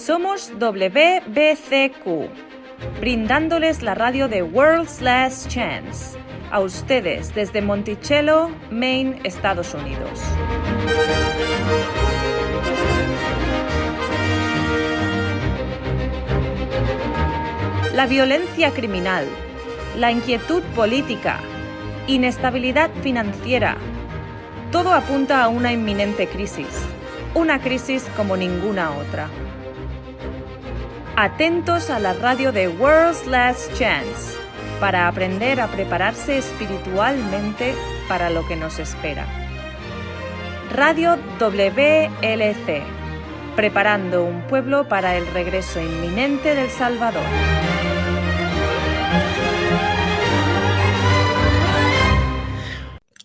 Somos WBCQ, brindándoles la radio de World's Last Chance, a ustedes desde Monticello, Maine, Estados Unidos. La violencia criminal, la inquietud política, inestabilidad financiera, todo apunta a una inminente crisis, una crisis como ninguna otra. Atentos a la radio de World's Last Chance para aprender a prepararse espiritualmente para lo que nos espera. Radio WLC, preparando un pueblo para el regreso inminente del Salvador.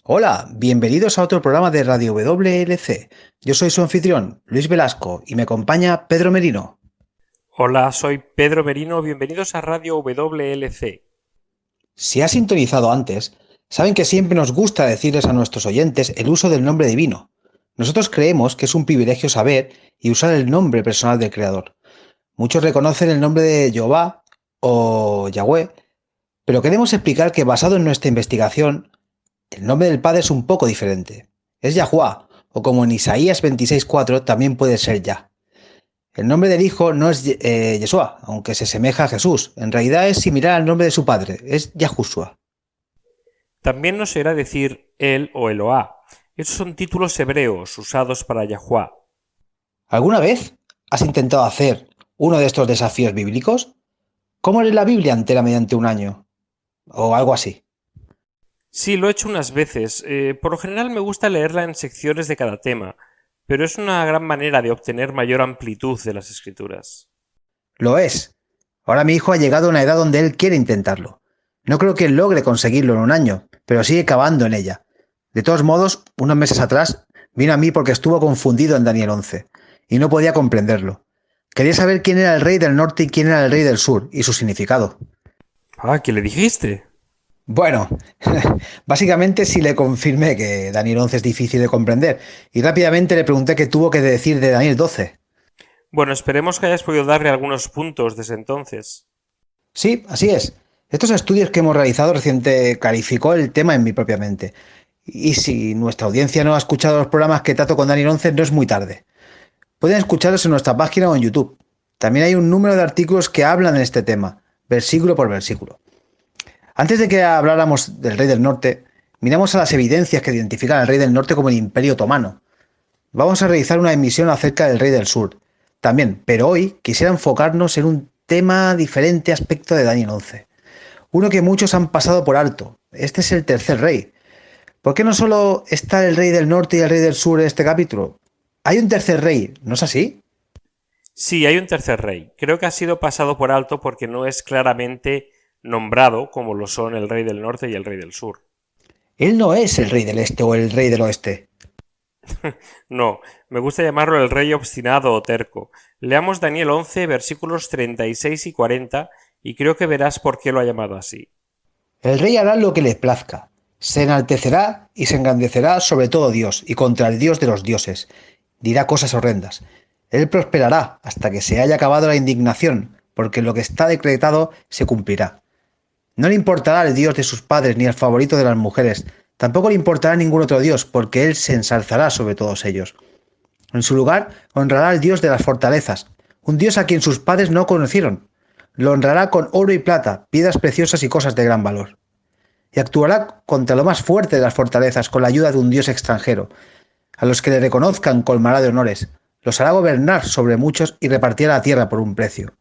Hola, bienvenidos a otro programa de Radio WLC. Yo soy su anfitrión, Luis Velasco, y me acompaña Pedro Merino. Hola, soy Pedro Merino, bienvenidos a Radio WLC. Si has sintonizado antes, saben que siempre nos gusta decirles a nuestros oyentes el uso del nombre divino. Nosotros creemos que es un privilegio saber y usar el nombre personal del Creador. Muchos reconocen el nombre de Jehová o Yahweh, pero queremos explicar que basado en nuestra investigación, el nombre del Padre es un poco diferente. Es Yahuwah, o como en Isaías 26:4 también puede ser Yah. El nombre del Hijo no es Yeshua, aunque se asemeja a Jesús. En realidad es similar al nombre de su padre, es Yahushua. También nos será decir El o Eloá. Esos son títulos hebreos usados para Yahuwah. ¿Alguna vez has intentado hacer uno de estos desafíos bíblicos? ¿Cómo leer la Biblia entera mediante un año? O algo así. Sí, lo he hecho unas veces. Por lo general me gusta leerla en secciones de cada tema, pero es una gran manera de obtener mayor amplitud de las escrituras. Lo es. Ahora mi hijo ha llegado a una edad donde él quiere intentarlo. No creo que él logre conseguirlo en un año, pero sigue cavando en ella. De todos modos, unos meses atrás, vino a mí porque estuvo confundido en Daniel 11, y no podía comprenderlo. Quería saber quién era el rey del norte y quién era el rey del sur, y su significado. ¿Qué le dijiste? Bueno, básicamente sí le confirmé que Daniel 11 es difícil de comprender, y rápidamente le pregunté qué tuvo que decir de Daniel 12. Bueno, esperemos que hayas podido darle algunos puntos desde entonces. Sí, así es. Estos estudios que hemos realizado recientemente clarificó el tema en mi propia mente. Y si nuestra audiencia no ha escuchado los programas que trato con Daniel 11, no es muy tarde. Pueden escucharlos en nuestra página o en YouTube. También hay un número de artículos que hablan de este tema, versículo por versículo. Antes de que habláramos del rey del norte, miramos a las evidencias que identifican al rey del norte como el Imperio Otomano. Vamos a realizar una emisión acerca del rey del sur también, pero hoy quisiera enfocarnos en un tema diferente aspecto de Daniel 11. Uno que muchos han pasado por alto. Este es el tercer rey. ¿Por qué no solo está el rey del norte y el rey del sur en este capítulo? Hay un tercer rey, ¿no es así? Sí, hay un tercer rey. Creo que ha sido pasado por alto porque no es claramente nombrado como lo son el rey del norte y el rey del sur. Él no es el rey del este o el rey del oeste. No, me gusta llamarlo el rey obstinado o terco. Leamos Daniel 11, versículos 36 y 40, y creo que verás por qué lo ha llamado así. El rey hará lo que le plazca. Se enaltecerá y se engrandecerá sobre todo Dios y contra el Dios de los dioses. Dirá cosas horrendas. Él prosperará hasta que se haya acabado la indignación, porque lo que está decretado se cumplirá. No le importará el Dios de sus padres ni el favorito de las mujeres. Tampoco le importará ningún otro Dios, porque él se ensalzará sobre todos ellos. En su lugar, honrará al Dios de las fortalezas, un Dios a quien sus padres no conocieron. Lo honrará con oro y plata, piedras preciosas y cosas de gran valor. Y actuará contra lo más fuerte de las fortalezas con la ayuda de un Dios extranjero. A los que le reconozcan colmará de honores. Los hará gobernar sobre muchos y repartirá la tierra por un precio.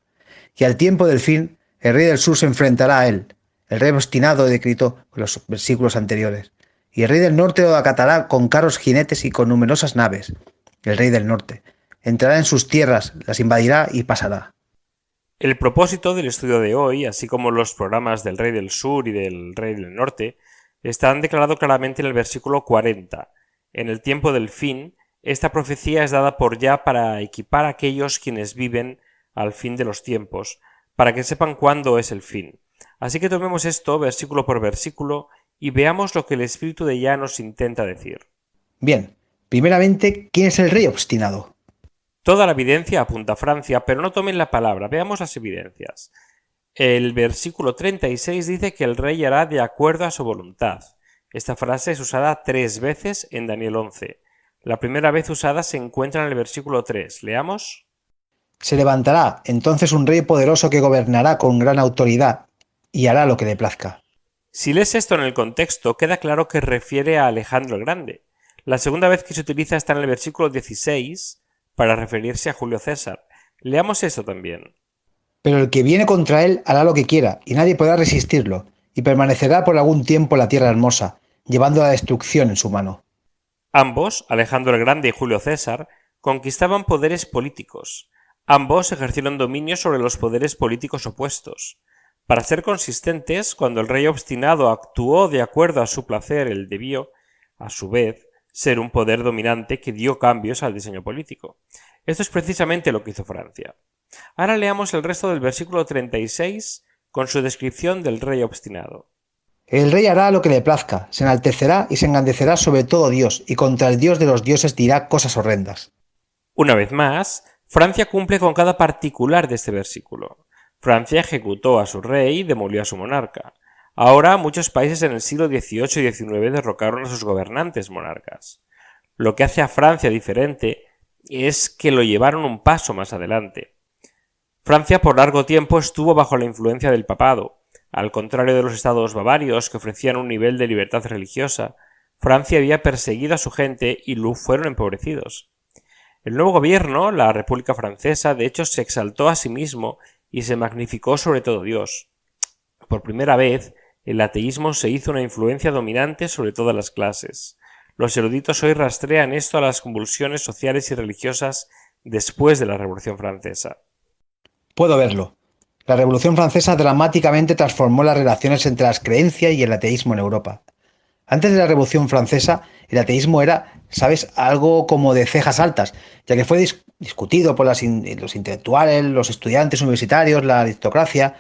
Y al tiempo del fin, el rey del sur se enfrentará a él. El rey obstinado decretó con los versículos anteriores. Y el rey del norte lo acatará con carros jinetes y con numerosas naves. El rey del norte entrará en sus tierras, las invadirá y pasará. El propósito del estudio de hoy, así como los programas del rey del sur y del rey del norte, están declarados claramente en el versículo 40. En el tiempo del fin, esta profecía es dada por Yah para equipar a aquellos quienes viven al fin de los tiempos, para que sepan cuándo es el fin. Así que tomemos esto versículo por versículo y veamos lo que el Espíritu de Yah nos intenta decir. Bien, primeramente, ¿quién es el rey obstinado? Toda la evidencia apunta a Francia, pero no tomen la palabra, veamos las evidencias. El versículo 36 dice que el rey hará de acuerdo a su voluntad. Esta frase es usada 3 veces en Daniel 11. La primera vez usada se encuentra en el versículo 3. Leamos. Se levantará entonces un rey poderoso que gobernará con gran autoridad y hará lo que le plazca. Si lees esto en el contexto, queda claro que refiere a Alejandro el Grande. La segunda vez que se utiliza está en el versículo 16 para referirse a Julio César. Leamos esto también. Pero el que viene contra él hará lo que quiera, y nadie podrá resistirlo, y permanecerá por algún tiempo en la tierra hermosa, llevando la destrucción en su mano. Ambos, Alejandro el Grande y Julio César, conquistaban poderes políticos. Ambos ejercieron dominio sobre los poderes políticos opuestos. Para ser consistentes, cuando el rey obstinado actuó de acuerdo a su placer, él debió, a su vez, ser un poder dominante que dio cambios al diseño político. Esto es precisamente lo que hizo Francia. Ahora leamos el resto del versículo 36 con su descripción del rey obstinado. El rey hará lo que le plazca, se enaltecerá y se engrandecerá sobre todo Dios, y contra el Dios de los dioses dirá cosas horrendas. Una vez más, Francia cumple con cada particular de este versículo. Francia ejecutó a su rey y demolió a su monarca. Ahora muchos países en el siglo XVIII y XIX derrocaron a sus gobernantes monarcas. Lo que hace a Francia diferente es que lo llevaron un paso más adelante. Francia por largo tiempo estuvo bajo la influencia del papado. Al contrario de los estados bavarios que ofrecían un nivel de libertad religiosa, Francia había perseguido a su gente y fueron empobrecidos. El nuevo gobierno, la República Francesa, de hecho se exaltó a sí mismo y se magnificó sobre todo Dios. Por primera vez, el ateísmo se hizo una influencia dominante sobre todas las clases. Los eruditos hoy rastrean esto a las convulsiones sociales y religiosas después de la Revolución Francesa. Puedo verlo. La Revolución Francesa dramáticamente transformó las relaciones entre las creencias y el ateísmo en Europa. Antes de la Revolución Francesa, el ateísmo era, ¿sabes?, algo como de cejas altas, ya que fue discutido por los intelectuales, los estudiantes universitarios, la aristocracia,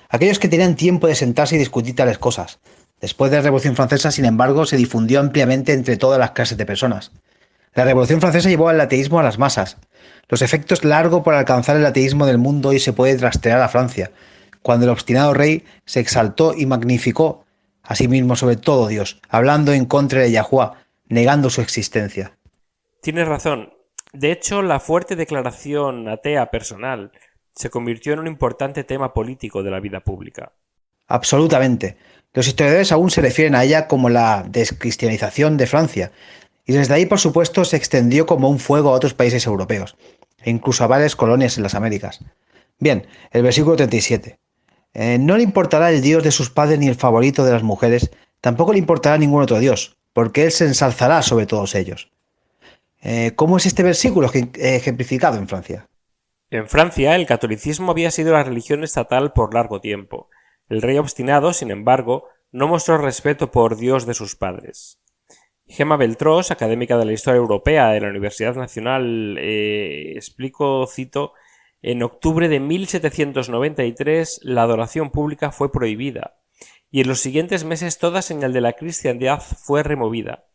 aquellos que tenían tiempo de sentarse y discutir tales cosas. Después de la Revolución Francesa, sin embargo, se difundió ampliamente entre todas las clases de personas. La Revolución Francesa llevó al ateísmo a las masas. Los efectos largos por alcanzar el ateísmo del mundo hoy se puede rastrear a Francia, cuando el obstinado rey se exaltó y magnificó a sí mismo sobre todo Dios, hablando en contra de Yahuwah, negando su existencia. Tienes razón. De hecho, la fuerte declaración atea personal se convirtió en un importante tema político de la vida pública. Absolutamente. Los historiadores aún se refieren a ella como la descristianización de Francia, y desde ahí, por supuesto, se extendió como un fuego a otros países europeos, e incluso a varias colonias en las Américas. Bien, el versículo 37. No le importará el Dios de sus padres ni el favorito de las mujeres, tampoco le importará ningún otro Dios, porque Él se ensalzará sobre todos ellos. ¿Cómo es este versículo ejemplificado en Francia? En Francia, el catolicismo había sido la religión estatal por largo tiempo. El rey obstinado, sin embargo, no mostró respeto por Dios de sus padres. Gemma Beltrós, académica de la Historia Europea de la Universidad Nacional, cito, en octubre de 1793 la adoración pública fue prohibida, y en los siguientes meses toda señal de la cristiandad fue removida,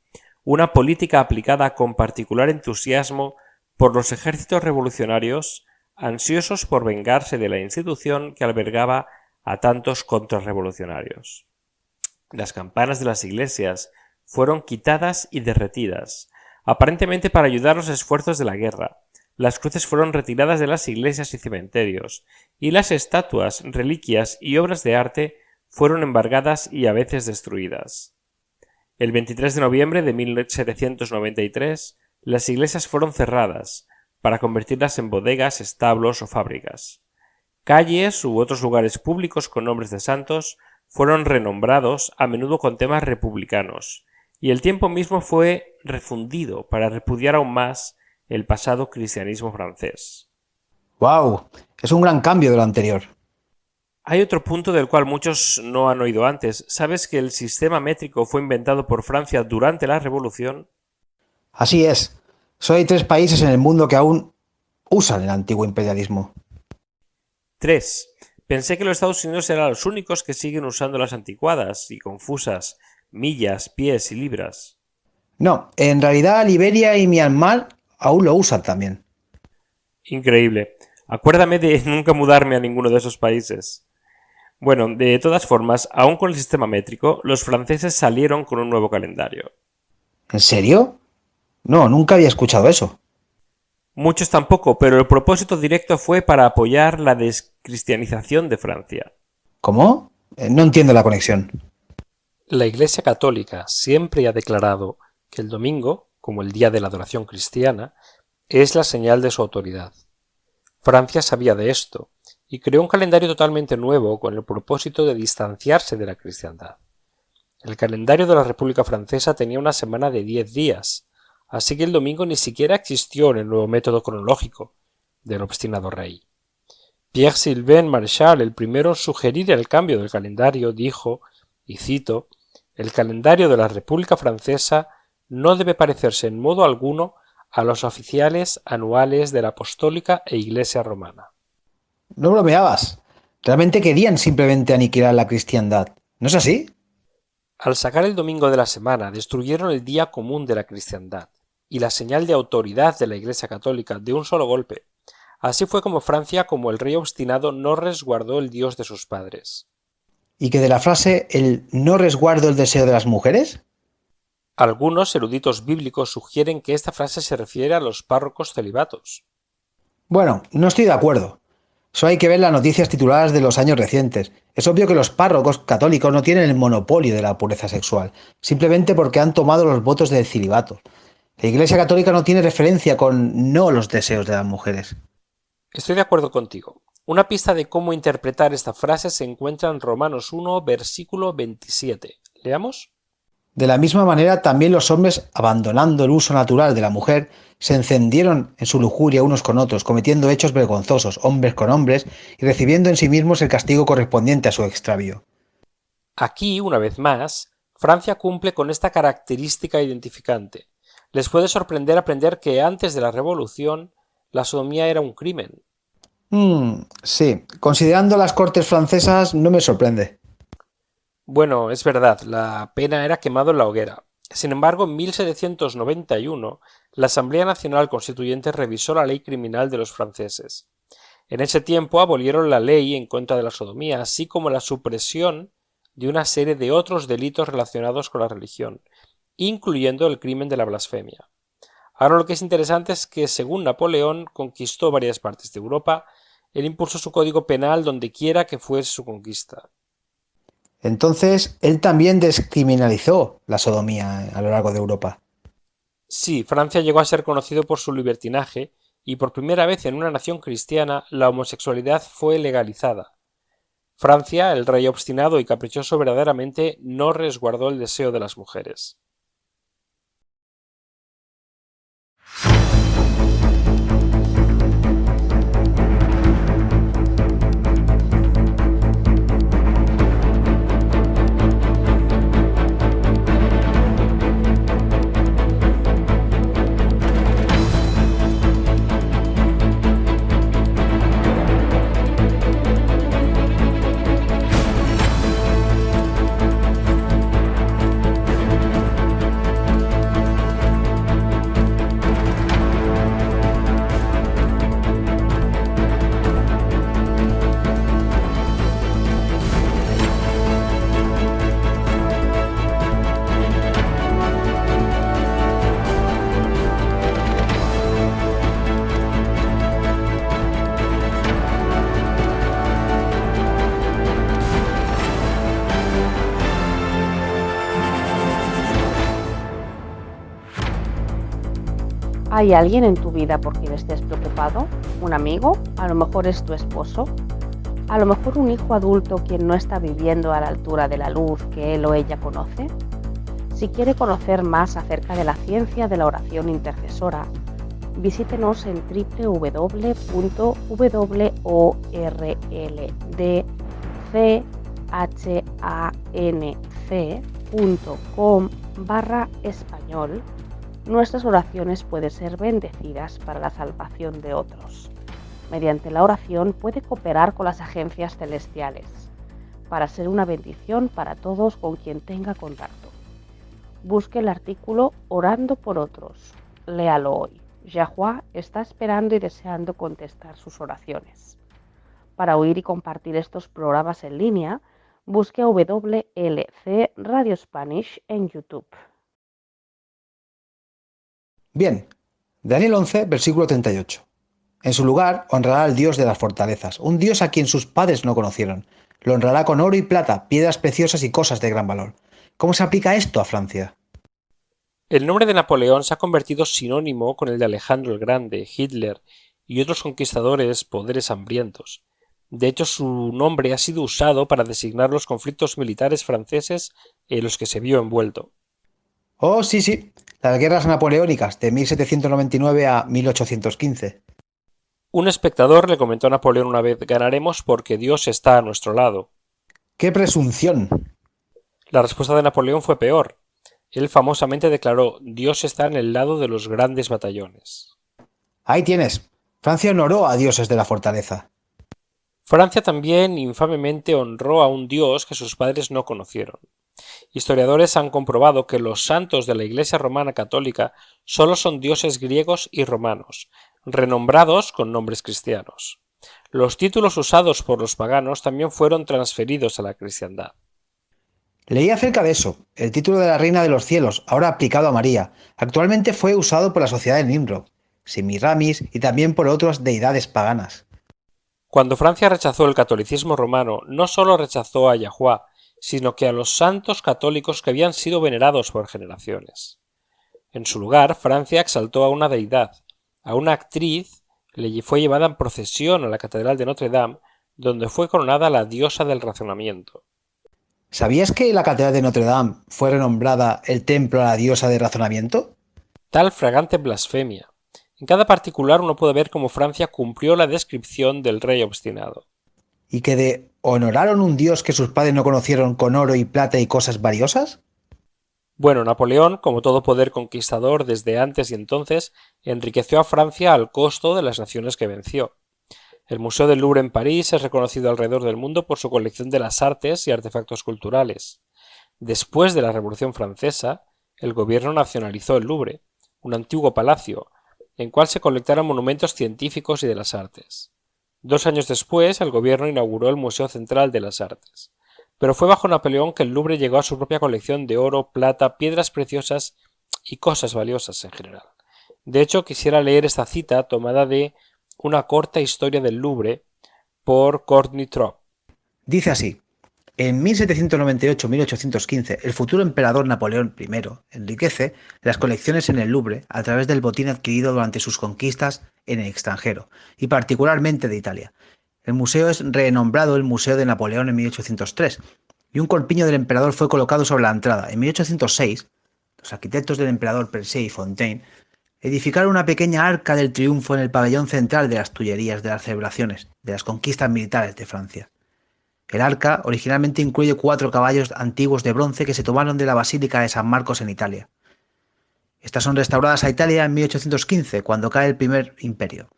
una política aplicada con particular entusiasmo por los ejércitos revolucionarios, ansiosos por vengarse de la institución que albergaba a tantos contrarrevolucionarios. Las campanas de las iglesias fueron quitadas y derretidas, aparentemente para ayudar a los esfuerzos de la guerra. Las cruces fueron retiradas de las iglesias y cementerios, y las estatuas, reliquias y obras de arte fueron embargadas y a veces destruidas. El 23 de noviembre de 1793, las iglesias fueron cerradas, para convertirlas en bodegas, establos o fábricas. Calles u otros lugares públicos con nombres de santos fueron renombrados, a menudo con temas republicanos, y el tiempo mismo fue refundido para repudiar aún más el pasado cristianismo francés. ¡Wow! Es un gran cambio de lo anterior. Hay otro punto del cual muchos no han oído antes. ¿Sabes que el sistema métrico fue inventado por Francia durante la Revolución? Así es. Solo hay 3 países en el mundo que aún usan el antiguo imperialismo. 3. Pensé que los Estados Unidos eran los únicos que siguen usando las anticuadas y confusas millas, pies y libras. No, en realidad Liberia y Myanmar aún lo usan también. Increíble. Acuérdame de nunca mudarme a ninguno de esos países. Bueno, de todas formas, aún con el sistema métrico, los franceses salieron con un nuevo calendario. ¿En serio? No, nunca había escuchado eso. Muchos tampoco, pero el propósito directo fue para apoyar la descristianización de Francia. ¿Cómo? No entiendo la conexión. La Iglesia Católica siempre ha declarado que el domingo, como el día de la adoración cristiana, es la señal de su autoridad. Francia sabía de esto y creó un calendario totalmente nuevo con el propósito de distanciarse de la cristiandad. El calendario de la República Francesa tenía una semana de 10 días, así que el domingo ni siquiera existió en el nuevo método cronológico del obstinado rey. Pierre-Sylvain Marchal, el primero en sugerir el cambio del calendario, dijo, y cito, «El calendario de la República Francesa no debe parecerse en modo alguno a los oficiales anuales de la Apostólica e Iglesia Romana». No bromeabas. Realmente querían simplemente aniquilar la cristiandad. ¿No es así? Al sacar el domingo de la semana, destruyeron el día común de la cristiandad y la señal de autoridad de la Iglesia Católica de un solo golpe. Así fue como Francia, como el rey obstinado, no resguardó el Dios de sus padres. ¿Y que de la frase el no resguardo el deseo de las mujeres? Algunos eruditos bíblicos sugieren que esta frase se refiere a los párrocos celibatos. Bueno, no estoy de acuerdo. Solo hay que ver las noticias tituladas de los años recientes. Es obvio que los párrocos católicos no tienen el monopolio de la pureza sexual, simplemente porque han tomado los votos del celibato. La Iglesia Católica no tiene referencia con no los deseos de las mujeres. Estoy de acuerdo contigo. Una pista de cómo interpretar esta frase se encuentra en Romanos 1, versículo 27. ¿Leamos? De la misma manera, también los hombres, abandonando el uso natural de la mujer, se encendieron en su lujuria unos con otros, cometiendo hechos vergonzosos, hombres con hombres, y recibiendo en sí mismos el castigo correspondiente a su extravío. Aquí, una vez más, Francia cumple con esta característica identificante. Les puede sorprender aprender que antes de la Revolución, la sodomía era un crimen. Sí, considerando las cortes francesas, no me sorprende. Bueno, es verdad, la pena era quemado en la hoguera. Sin embargo, en 1791, la Asamblea Nacional Constituyente revisó la ley criminal de los franceses. En ese tiempo abolieron la ley en contra de la sodomía, así como la supresión de una serie de otros delitos relacionados con la religión, incluyendo el crimen de la blasfemia. Ahora lo que es interesante es que, según Napoleón, conquistó varias partes de Europa, él impuso su código penal donde quiera que fuese su conquista. Entonces, él también descriminalizó la sodomía a lo largo de Europa. Sí, Francia llegó a ser conocido por su libertinaje y por primera vez en una nación cristiana la homosexualidad fue legalizada. Francia, el rey obstinado y caprichoso verdaderamente no resguardó el deseo de las mujeres. ¿Hay alguien en tu vida por quien estés preocupado? ¿Un amigo? A lo mejor es tu esposo. A lo mejor un hijo adulto quien no está viviendo a la altura de la luz que él o ella conoce. Si quiere conocer más acerca de la ciencia de la oración intercesora, visítenos en www.wordlchanc.com/español. Nuestras oraciones pueden ser bendecidas para la salvación de otros. Mediante la oración puede cooperar con las agencias celestiales para ser una bendición para todos con quien tenga contacto. Busque el artículo Orando por otros. Léalo hoy. Yahweh está esperando y deseando contestar sus oraciones. Para oír y compartir estos programas en línea, busque a WLC Radio Spanish en YouTube. Bien, Daniel 11, versículo 38. En su lugar honrará al Dios de las fortalezas, un Dios a quien sus padres no conocieron. Lo honrará con oro y plata, piedras preciosas y cosas de gran valor. ¿Cómo se aplica esto a Francia? El nombre de Napoleón se ha convertido sinónimo con el de Alejandro el Grande, Hitler y otros conquistadores poderes hambrientos. De hecho, su nombre ha sido usado para designar los conflictos militares franceses en los que se vio envuelto. Oh, sí, las guerras napoleónicas de 1799 a 1815. Un espectador le comentó a Napoleón una vez: ganaremos porque Dios está a nuestro lado. ¡Qué presunción! La respuesta de Napoleón fue peor. Él famosamente declaró: Dios está en el lado de los grandes batallones. Ahí tienes. Francia honoró a dioses de la fortaleza. Francia también infamemente honró a un dios que sus padres no conocieron. Historiadores han comprobado que los santos de la Iglesia romana católica solo son dioses griegos y romanos, renombrados con nombres cristianos. Los títulos usados por los paganos también fueron transferidos a la cristiandad. Leí acerca de eso. El título de la Reina de los Cielos, ahora aplicado a María, actualmente fue usado por la sociedad de Nimrod, Semiramis y también por otras deidades paganas. Cuando Francia rechazó el catolicismo romano, no solo rechazó a Yahweh, sino que a los santos católicos que habían sido venerados por generaciones. En su lugar, Francia exaltó a una deidad. A una actriz le fue llevada en procesión a la Catedral de Notre Dame, donde fue coronada la diosa del razonamiento. ¿Sabías que la Catedral de Notre Dame fue renombrada el templo a la diosa del razonamiento? Tal fragante blasfemia. En cada particular uno puede ver cómo Francia cumplió la descripción del rey obstinado. ¿Y que de honoraron un dios que sus padres no conocieron con oro y plata y cosas valiosas? Bueno, Napoleón, como todo poder conquistador desde antes y entonces, enriqueció a Francia al costo de las naciones que venció. El Museo del Louvre en París es reconocido alrededor del mundo por su colección de las artes y artefactos culturales. Después de la Revolución Francesa, el gobierno nacionalizó el Louvre, un antiguo palacio, en cual se colectaron monumentos científicos y de las artes. 2 años después, el gobierno inauguró el Museo Central de las Artes. Pero fue bajo Napoleón que el Louvre llegó a su propia colección de oro, plata, piedras preciosas y cosas valiosas en general. De hecho, quisiera leer esta cita tomada de Una corta historia del Louvre por Courtney Trop. Dice así: en 1798-1815, el futuro emperador Napoleón I enriquece las colecciones en el Louvre a través del botín adquirido durante sus conquistas en el extranjero, y particularmente de Italia. El museo es renombrado el Museo de Napoleón en 1803, y un corpiño del emperador fue colocado sobre la entrada. En 1806, los arquitectos del emperador Percier y Fontaine edificaron una pequeña arca del triunfo en el pabellón central de las Tullerías de las celebraciones de las conquistas militares de Francia. El arca originalmente incluye 4 caballos antiguos de bronce que se tomaron de la Basílica de San Marcos en Italia. Estas son restauradas a Italia en 1815, cuando cae el primer imperio.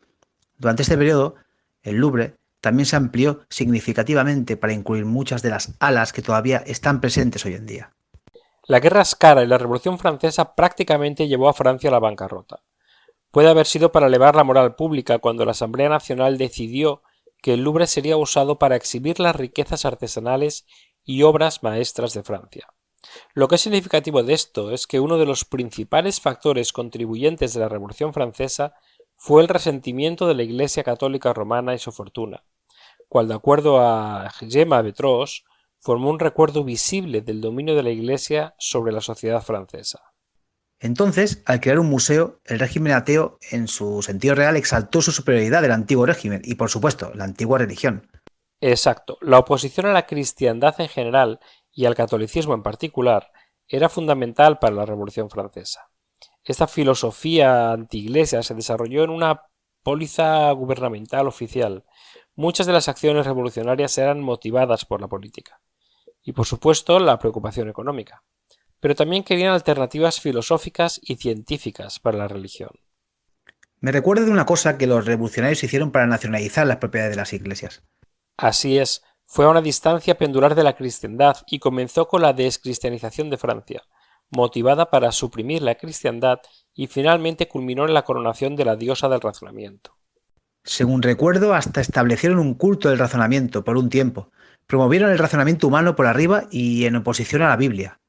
Durante este periodo, el Louvre también se amplió significativamente para incluir muchas de las alas que todavía están presentes hoy en día. La Guerra Escara y la Revolución Francesa prácticamente llevó a Francia a la bancarrota. Puede haber sido para elevar la moral pública cuando la Asamblea Nacional decidió que el Louvre sería usado para exhibir las riquezas artesanales y obras maestras de Francia. Lo que es significativo de esto es que uno de los principales factores contribuyentes de la Revolución Francesa fue el resentimiento de la Iglesia Católica Romana y su fortuna, cual, de acuerdo a Gemma Betros, formó un recuerdo visible del dominio de la Iglesia sobre la sociedad francesa. Entonces, al crear un museo, el régimen ateo, en su sentido real, exaltó su superioridad del antiguo régimen y, por supuesto, la antigua religión. Exacto. La oposición a la cristiandad en general y al catolicismo en particular era fundamental para la Revolución Francesa. Esta filosofía anti-iglesia se desarrolló en una póliza gubernamental oficial. Muchas de las acciones revolucionarias eran motivadas por la política y, por supuesto, la preocupación económica. Pero también querían alternativas filosóficas y científicas para la religión. Me recuerdo de una cosa que los revolucionarios hicieron para nacionalizar las propiedades de las iglesias. Así es, fue a una distancia pendular de la cristiandad y comenzó con la descristianización de Francia. motivada para suprimir la cristiandad y finalmente culminó en la coronación de la diosa del razonamiento. Según recuerdo, hasta establecieron un culto del razonamiento por un tiempo. Promovieron el razonamiento humano por arriba y en oposición a la Biblia.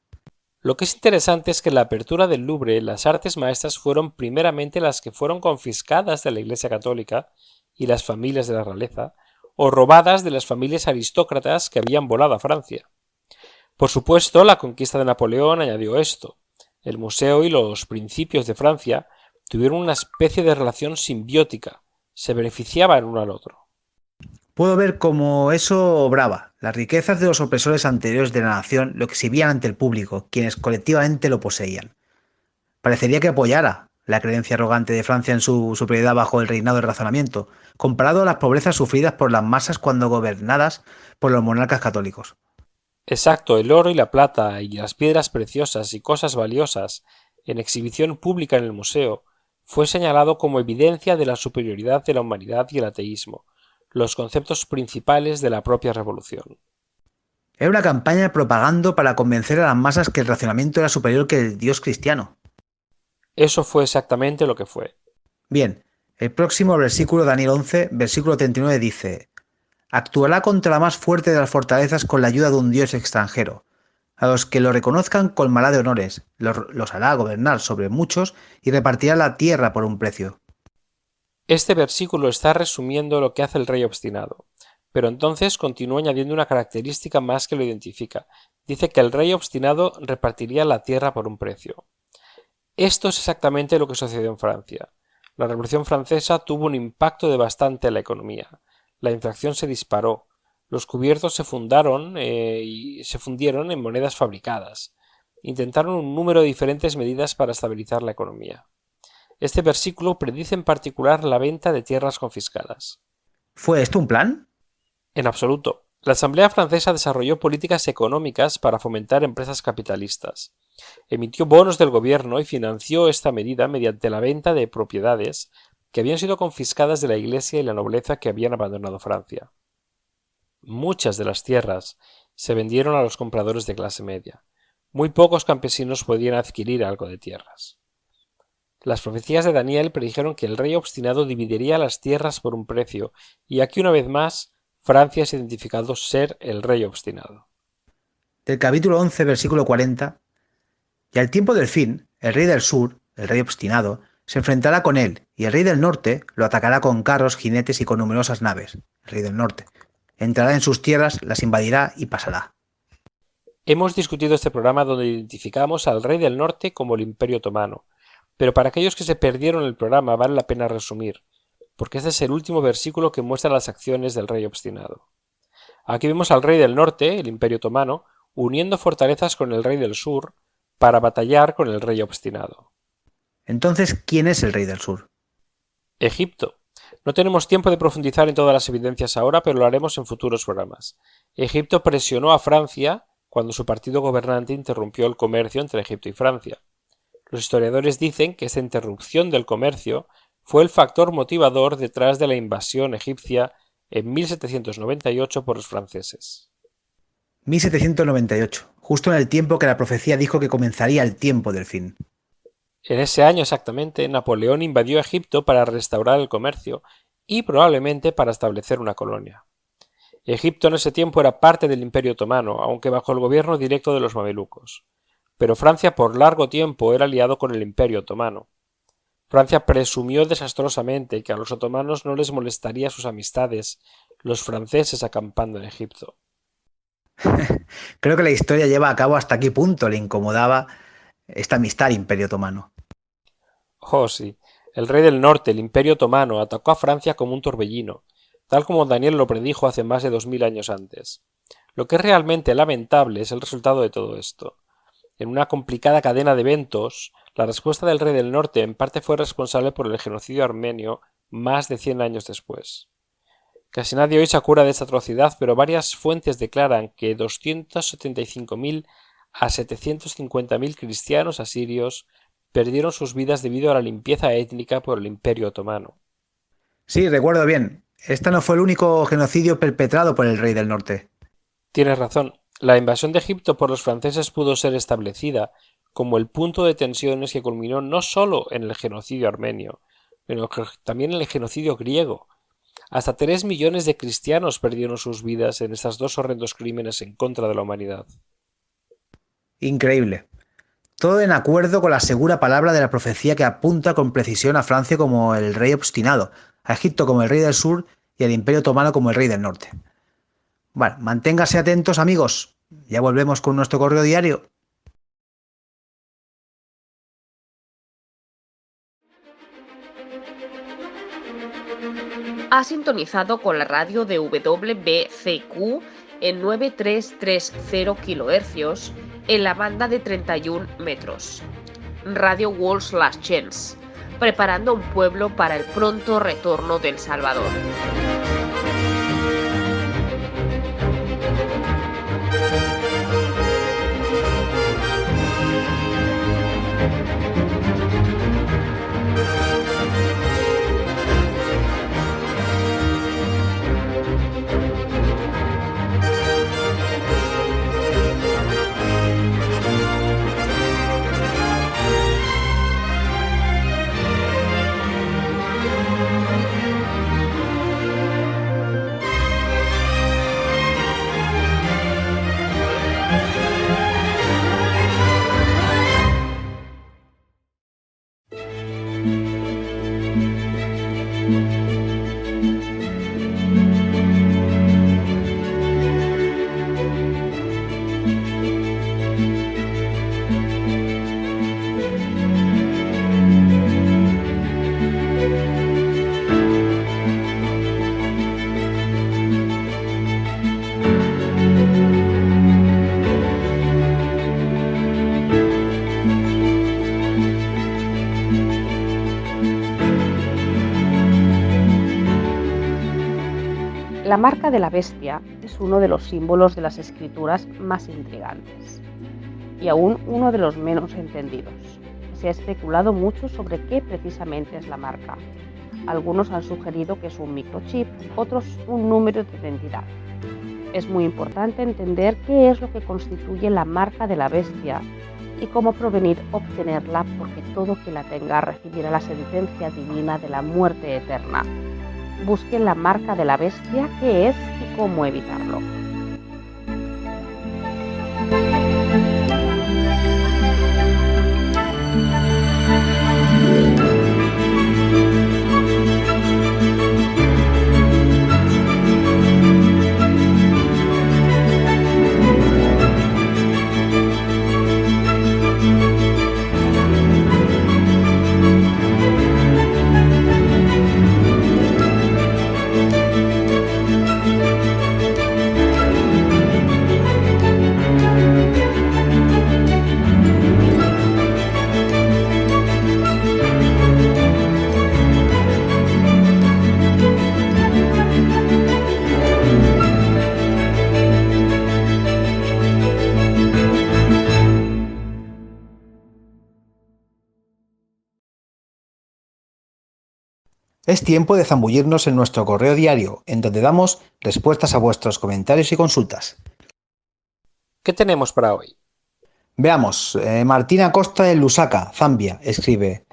Lo que es interesante es que en la apertura del Louvre las artes maestras fueron primeramente las que fueron confiscadas de la Iglesia Católica y las familias de la realeza, o robadas de las familias aristócratas que habían volado a Francia. Por supuesto, la conquista de Napoleón añadió esto. El museo y los principios de Francia tuvieron una especie de relación simbiótica, se beneficiaban uno al otro. Puedo ver cómo eso obraba. Las riquezas de los opresores anteriores de la nación lo exhibían ante el público, quienes colectivamente lo poseían. Parecería que apoyara la creencia arrogante de Francia en su superioridad bajo el reinado del razonamiento, comparado a las pobrezas sufridas por las masas cuando gobernadas por los monarcas católicos. Exacto, el oro y la plata y las piedras preciosas y cosas valiosas en exhibición pública en el museo fue señalado como evidencia de la superioridad de la humanidad y el ateísmo, los conceptos principales de la propia revolución. Era una campaña de propaganda para convencer a las masas que el razonamiento era superior que el Dios cristiano. Eso fue exactamente lo que fue. Bien, el próximo versículo, Daniel 11, versículo 39 dice: actuará contra la más fuerte de las fortalezas con la ayuda de un dios extranjero. A los que lo reconozcan colmará de honores, los hará gobernar sobre muchos y repartirá la tierra por un precio. Este versículo está resumiendo lo que hace el rey obstinado, pero entonces continúa añadiendo una característica más que lo identifica. Dice que el rey obstinado repartiría la tierra por un precio. Esto es exactamente lo que sucedió en Francia. La Revolución Francesa tuvo un impacto devastante en la economía. La inflación se disparó. Los cubiertos se fundieron en monedas fabricadas. Intentaron un número de diferentes medidas para estabilizar la economía. Este versículo predice en particular la venta de tierras confiscadas. ¿Fue esto un plan? En absoluto. La Asamblea Francesa desarrolló políticas económicas para fomentar empresas capitalistas. Emitió bonos del gobierno y financió esta medida mediante la venta de propiedades que habían sido confiscadas de la Iglesia y la nobleza que habían abandonado Francia. Muchas de las tierras se vendieron a los compradores de clase media. Muy pocos campesinos podían adquirir algo de tierras. Las profecías de Daniel predijeron que el rey obstinado dividiría las tierras por un precio, y aquí una vez más Francia es identificado ser el rey obstinado. Del capítulo 11, versículo 40: y al tiempo del fin, el rey del sur, el rey obstinado, se enfrentará con él, y el rey del norte lo atacará con carros, jinetes y con numerosas naves. El rey del norte entrará en sus tierras, las invadirá y pasará. Hemos discutido este programa donde identificamos al rey del norte como el Imperio Otomano, pero para aquellos que se perdieron el programa vale la pena resumir, porque este es el último versículo que muestra las acciones del rey obstinado. Aquí vemos al rey del norte, el Imperio Otomano, uniendo fortalezas con el rey del sur para batallar con el rey obstinado. Entonces, ¿quién es el rey del sur? Egipto. No tenemos tiempo de profundizar en todas las evidencias ahora, pero lo haremos en futuros programas. Egipto presionó a Francia cuando su partido gobernante interrumpió el comercio entre Egipto y Francia. Los historiadores dicen que esta interrupción del comercio fue el factor motivador detrás de la invasión egipcia en 1798 por los franceses. 1798, justo en el tiempo que la profecía dijo que comenzaría el tiempo del fin. En ese año exactamente, Napoleón invadió Egipto para restaurar el comercio y probablemente para establecer una colonia. Egipto en ese tiempo era parte del Imperio Otomano, aunque bajo el gobierno directo de los mamelucos. Pero Francia por largo tiempo era aliado con el Imperio Otomano. Francia presumió desastrosamente que a los otomanos no les molestaría sus amistades, los franceses acampando en Egipto. Creo que la historia lleva a cabo hasta qué punto le incomodaba esta amistad al Imperio Otomano. Oh, sí. El rey del norte, el Imperio Otomano, atacó a Francia como un torbellino, tal como Daniel lo predijo hace más de 2000 años antes. Lo que es realmente lamentable es el resultado de todo esto. En una complicada cadena de eventos, la respuesta del rey del norte en parte fue responsable por el genocidio armenio más de 100 años después. Casi nadie hoy se acuerda de esta atrocidad, pero varias fuentes declaran que 275.000 a 750.000 cristianos asirios perdieron sus vidas debido a la limpieza étnica por el Imperio Otomano. Sí, recuerdo bien. Este no fue el único genocidio perpetrado por el rey del norte. Tienes razón. La invasión de Egipto por los franceses pudo ser establecida como el punto de tensiones que culminó no solo en el genocidio armenio, sino también en el genocidio griego. Hasta 3 millones de cristianos perdieron sus vidas en estos dos horrendos crímenes en contra de la humanidad. Increíble. Todo en acuerdo con la segura palabra de la profecía que apunta con precisión a Francia como el rey obstinado, a Egipto como el rey del sur y al Imperio Otomano como el rey del norte. Bueno, manténgase atentos, amigos. Ya volvemos con nuestro correo diario. Ha sintonizado con la radio de WBCQ en 9330 kHz en la banda de 31 metros. Radio World's Last Chance, preparando un pueblo para el pronto retorno del Salvador. La marca de la bestia es uno de los símbolos de las escrituras más intrigantes y aún uno de los menos entendidos. Se ha especulado mucho sobre qué precisamente es la marca. Algunos han sugerido que es un microchip, otros un número de identidad. Es muy importante entender qué es lo que constituye la marca de la bestia y cómo obtenerla, porque todo quien la tenga recibirá la sentencia divina de la muerte eterna. Busquen la marca de la bestia, qué es y cómo evitarlo. Es tiempo de zambullirnos en nuestro correo diario, en donde damos respuestas a vuestros comentarios y consultas. ¿Qué tenemos para hoy? Veamos, Martina Costa de Lusaka, Zambia, escribe: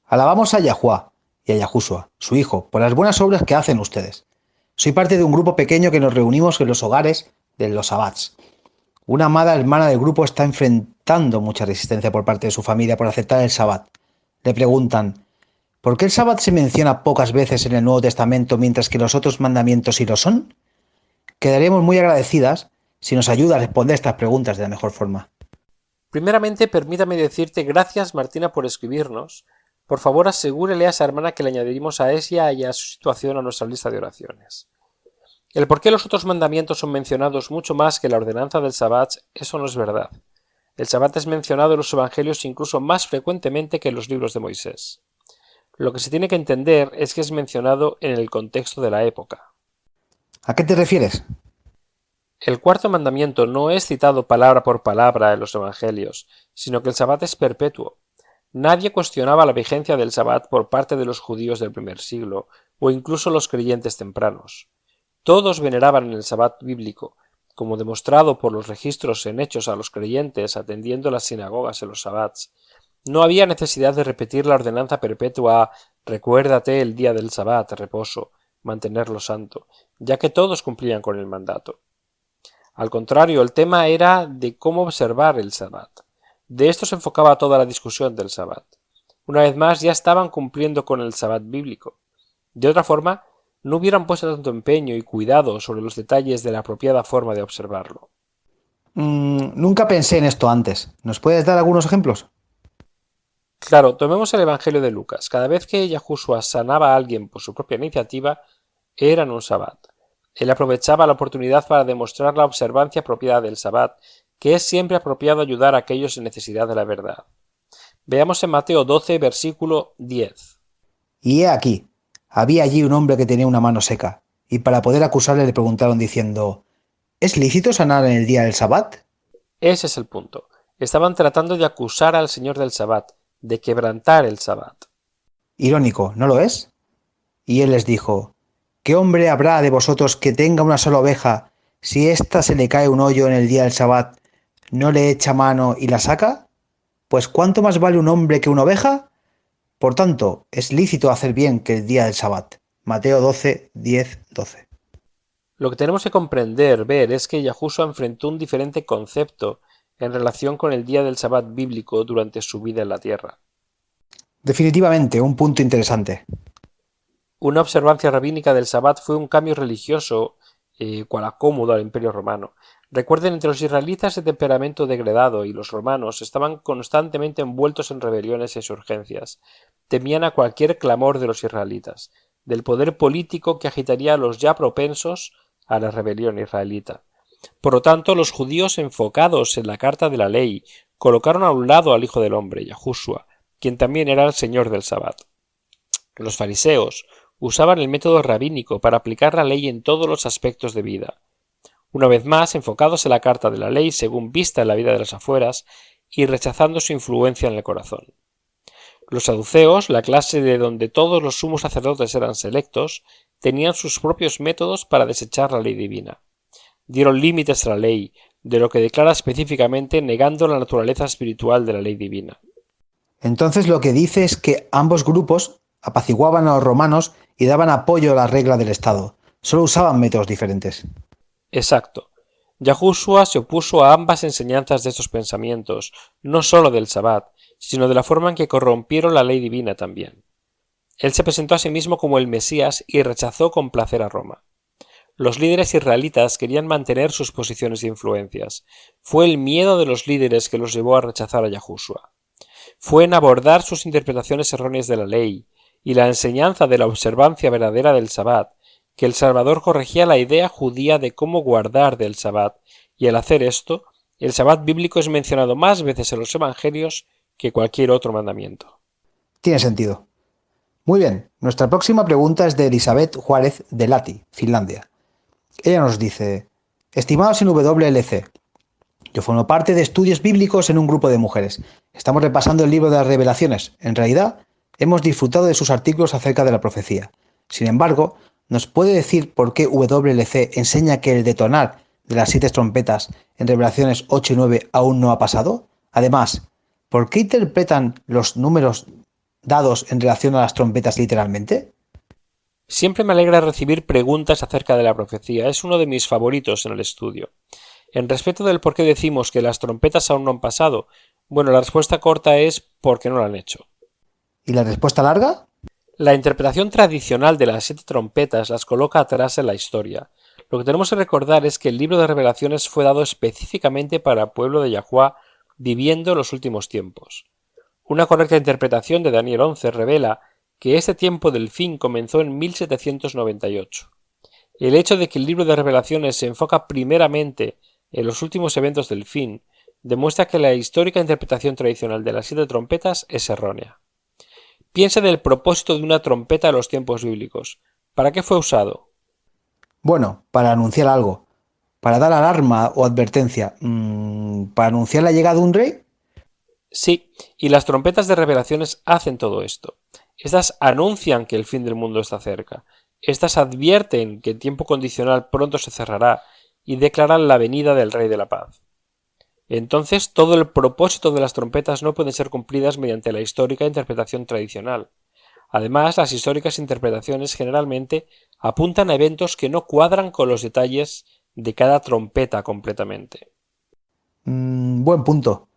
alabamos a Yahuwah y a Yahushua, su hijo, por las buenas obras que hacen ustedes. Soy parte de un grupo pequeño que nos reunimos en los hogares de los sabbats. Una amada hermana del grupo está enfrentando mucha resistencia por parte de su familia por aceptar el sabbat. Le preguntan: ¿por qué el sábado se menciona pocas veces en el Nuevo Testamento mientras que los otros mandamientos sí lo son? Quedaríamos muy agradecidas si nos ayuda a responder estas preguntas de la mejor forma. Primeramente, permítame decirte gracias, Martina, por escribirnos. Por favor, asegúrele a esa hermana que le añadiremos a ella y a su situación a nuestra lista de oraciones. El por qué los otros mandamientos son mencionados mucho más que la ordenanza del Sabbat, eso no es verdad. El Sabbat es mencionado en los Evangelios incluso más frecuentemente que en los libros de Moisés. Lo que se tiene que entender es que es mencionado en el contexto de la época. ¿A qué te refieres? El cuarto mandamiento no es citado palabra por palabra en los Evangelios, sino que el Sabbat es perpetuo. Nadie cuestionaba la vigencia del Sabbat por parte de los judíos del primer siglo, o incluso los creyentes tempranos. Todos veneraban el Sabbat bíblico, como demostrado por los registros en hechos a los creyentes atendiendo las sinagogas en los sabats, no había necesidad de repetir la ordenanza perpetua «recuérdate el día del sabat, reposo, mantenerlo santo», ya que todos cumplían con el mandato. Al contrario, el tema era de cómo observar el sabat. De esto se enfocaba toda la discusión del sabat. Una vez más, ya estaban cumpliendo con el sabat bíblico. De otra forma, no hubieran puesto tanto empeño y cuidado sobre los detalles de la apropiada forma de observarlo. Nunca pensé en esto antes. ¿Nos puedes dar algunos ejemplos? Claro, tomemos el Evangelio de Lucas. Cada vez que Yahushua sanaba a alguien por su propia iniciativa, era en un sabat. Él aprovechaba la oportunidad para demostrar la observancia apropiada del sabat, que es siempre apropiado ayudar a aquellos en necesidad de la verdad. Veamos en Mateo 12, versículo 10. Y he aquí, había allí un hombre que tenía una mano seca, y para poder acusarle le preguntaron diciendo, ¿es lícito sanar en el día del sabat? Ese es el punto. Estaban tratando de acusar al Señor del sabat, de quebrantar el sabat. Irónico, ¿no lo es? Y él les dijo, ¿qué hombre habrá de vosotros que tenga una sola oveja, si ésta se le cae un hoyo en el día del sabat, no le echa mano y la saca? Pues ¿cuánto más vale un hombre que una oveja? Por tanto, es lícito hacer bien que el día del sabat. Mateo 12, 10, 12. Lo que tenemos que comprender, ver, es que Yahushua enfrentó un diferente concepto en relación con el día del sabat bíblico durante su vida en la tierra. Definitivamente, un punto interesante. Una observancia rabínica del sabat fue un cambio religioso cual acómodo al Imperio Romano. Recuerden, entre los israelitas de temperamento degradado y los romanos estaban constantemente envueltos en rebeliones e insurgencias. Temían a cualquier clamor de los israelitas, del poder político que agitaría a los ya propensos a la rebelión israelita. Por lo tanto, los judíos, enfocados en la carta de la ley, colocaron a un lado al Hijo del Hombre, Yahushua, quien también era el Señor del Sabat. Los fariseos usaban el método rabínico para aplicar la ley en todos los aspectos de vida. Una vez más, enfocados en la carta de la ley según vista en la vida de las afueras y rechazando su influencia en el corazón. Los saduceos, la clase de donde todos los sumos sacerdotes eran selectos, tenían sus propios métodos para desechar la ley divina. Dieron límites a la ley, de lo que declara específicamente negando la naturaleza espiritual de la ley divina. Entonces lo que dice es que ambos grupos apaciguaban a los romanos y daban apoyo a la regla del Estado. Solo usaban métodos diferentes. Exacto. Yahushua se opuso a ambas enseñanzas de estos pensamientos, no solo del Sabbat, sino de la forma en que corrompieron la ley divina también. Él se presentó a sí mismo como el Mesías y rechazó con placer a Roma. Los líderes israelitas querían mantener sus posiciones de influencias. Fue el miedo de los líderes que los llevó a rechazar a Yahushua. Fue en abordar sus interpretaciones erróneas de la ley y la enseñanza de la observancia verdadera del Sabbat que el Salvador corregía la idea judía de cómo guardar del Sabbat, y al hacer esto, el Sabbat bíblico es mencionado más veces en los Evangelios que cualquier otro mandamiento. Tiene sentido. Muy bien, nuestra próxima pregunta es de Elizabeth Juárez de Lati, Finlandia. Ella nos dice, estimados en WLC, yo formo parte de estudios bíblicos en un grupo de mujeres. Estamos repasando el libro de las Revelaciones. En realidad, hemos disfrutado de sus artículos acerca de la profecía. Sin embargo, ¿nos puede decir por qué WLC enseña que el detonar de las 7 trompetas en Revelaciones 8 y 9 aún no ha pasado? Además, ¿por qué interpretan los números dados en relación a las trompetas literalmente? Siempre me alegra recibir preguntas acerca de la profecía. Es uno de mis favoritos en el estudio. En respecto del por qué decimos que las trompetas aún no han pasado, bueno, la respuesta corta es porque no lo han hecho. ¿Y la respuesta larga? La interpretación tradicional de las 7 trompetas las coloca atrás en la historia. Lo que tenemos que recordar es que el libro de Revelaciones fue dado específicamente para el pueblo de Yahuwah viviendo los últimos tiempos. Una correcta interpretación de Daniel 11 revela que este tiempo del fin comenzó en 1798. El hecho de que el libro de Revelaciones se enfoca primeramente en los últimos eventos del fin demuestra que la histórica interpretación tradicional de las 7 trompetas es errónea. Piensa en el propósito de una trompeta en los tiempos bíblicos. ¿Para qué fue usado? Bueno, para anunciar algo. ¿Para dar alarma o advertencia? ¿Para anunciar la llegada de un rey? Sí, y las trompetas de Revelaciones hacen todo esto. Estas anuncian que el fin del mundo está cerca. Estas advierten que el tiempo condicional pronto se cerrará y declaran la venida del Rey de la Paz. Entonces, todo el propósito de las trompetas no puede ser cumplidas mediante la histórica interpretación tradicional. Además, las históricas interpretaciones generalmente apuntan a eventos que no cuadran con los detalles de cada trompeta completamente. Buen punto.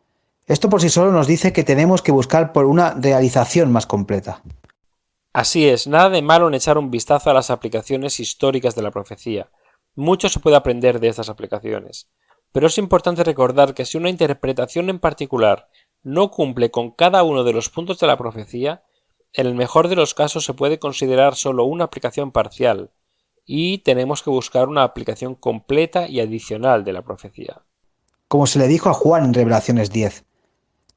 Esto por sí solo nos dice que tenemos que buscar por una realización más completa. Así es, nada de malo en echar un vistazo a las aplicaciones históricas de la profecía. Mucho se puede aprender de estas aplicaciones. Pero es importante recordar que si una interpretación en particular no cumple con cada uno de los puntos de la profecía, en el mejor de los casos se puede considerar solo una aplicación parcial, y tenemos que buscar una aplicación completa y adicional de la profecía. Como se le dijo a Juan en Revelaciones 10.